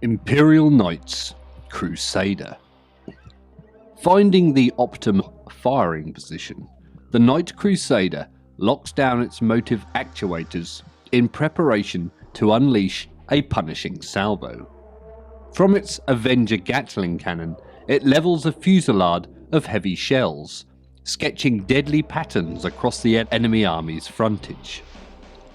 Imperial Knight's Crusader. Finding the optimal firing position, the Knight Crusader locks down its motive actuators in preparation to unleash a punishing salvo. From its Avenger Gatling cannon, it levels a fusillade of heavy shells, sketching deadly patterns across the enemy army's frontage.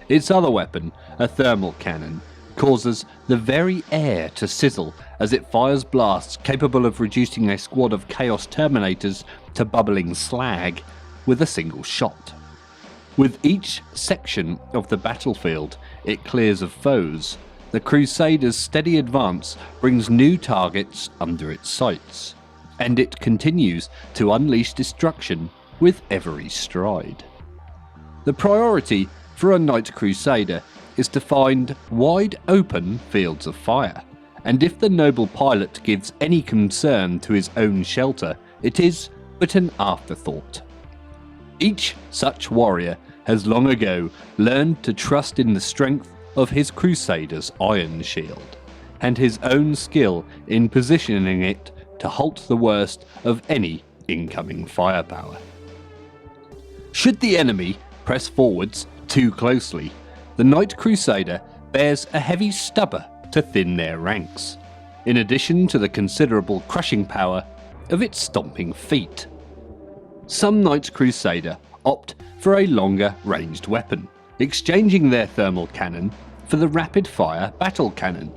Its other weapon, a thermal cannon, causes the very air to sizzle as it fires blasts capable of reducing a squad of Chaos Terminators to bubbling slag with a single shot. With each section of the battlefield it clears of foes, the Crusader's steady advance brings new targets under its sights, and it continues to unleash destruction with every stride. The priority for a Knight Crusader is to find wide open fields of fire, and if the noble pilot gives any concern to his own shelter, it is but an afterthought. Each such warrior has long ago learned to trust in the strength of his Crusader's iron shield, and his own skill in positioning it to halt the worst of any incoming firepower. Should the enemy press forwards too closely, the Knight Crusader bears a heavy stubber to thin their ranks, in addition to the considerable crushing power of its stomping feet. Some Knight Crusader opt for a longer ranged weapon, exchanging their thermal cannon for the rapid-fire battle cannon.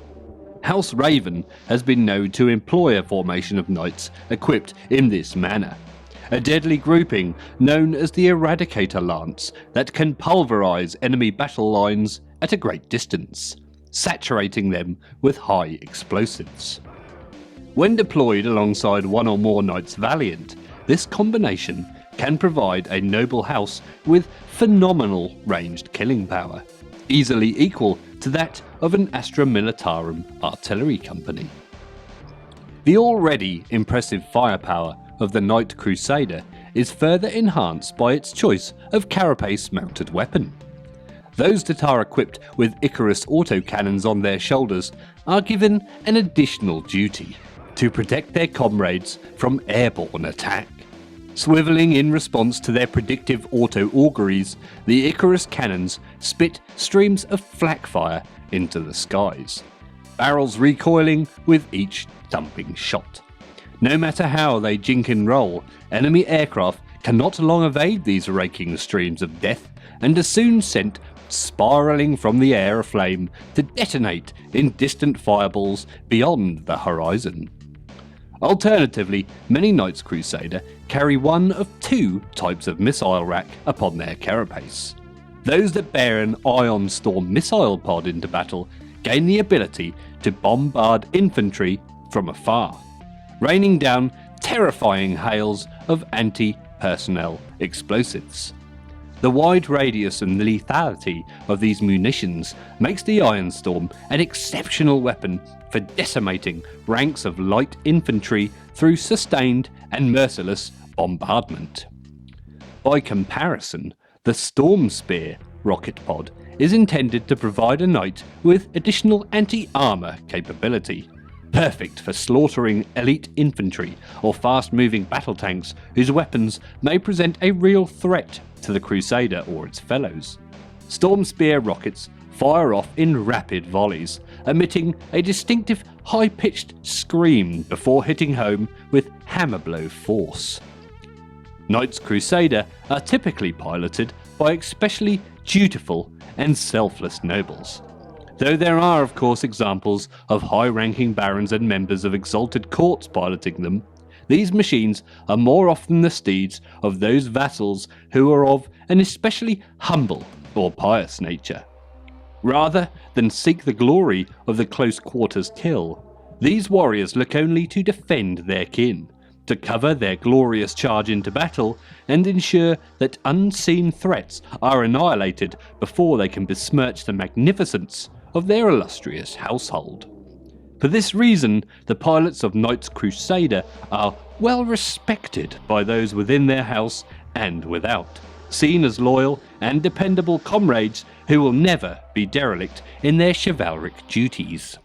House Raven has been known to employ a formation of knights equipped in this manner, a deadly grouping known as the Eradicator Lance that can pulverize enemy battle lines at a great distance, saturating them with high explosives. When deployed alongside one or more Knights Valiant, this combination can provide a noble house with phenomenal ranged killing power, easily equal to that of an Astra Militarum artillery company. The already impressive firepower of the Knight Crusader is further enhanced by its choice of carapace-mounted weapon. Those that are equipped with Icarus autocannons on their shoulders are given an additional duty to protect their comrades from airborne attack. Swiveling in response to their predictive auto-auguries, the Icarus cannons spit streams of flak fire into the skies, barrels recoiling with each thumping shot. No matter how they jink and roll, enemy aircraft cannot long evade these raking streams of death and are soon sent spiralling from the air aflame to detonate in distant fireballs beyond the horizon. Alternatively, many Knights Crusader carry one of two types of missile rack upon their carapace. Those that bear an Ion Storm missile pod into battle gain the ability to bombard infantry from afar, raining down terrifying hails of anti-personnel explosives. The wide radius and lethality of these munitions makes the Iron Storm an exceptional weapon for decimating ranks of light infantry through sustained and merciless bombardment. By comparison, the Storm Spear rocket pod is intended to provide a knight with additional anti-armor capability, perfect for slaughtering elite infantry or fast-moving battle tanks whose weapons may present a real threat to the Crusader or its fellows. Storm Spear rockets fire off in rapid volleys, emitting a distinctive high-pitched scream before hitting home with hammer-blow force. Knights Crusader are typically piloted by especially dutiful and selfless nobles, though there are of course examples of high-ranking barons and members of exalted courts piloting them. These machines are more often the steeds of those vassals who are of an especially humble or pious nature. Rather than seek the glory of the close quarters kill, these warriors look only to defend their kin, to cover their glorious charge into battle, and ensure that unseen threats are annihilated before they can besmirch the magnificence of their illustrious household. For this reason, the pilots of Knights Crusader are well respected by those within their house and without, seen as loyal and dependable comrades who will never be derelict in their chivalric duties.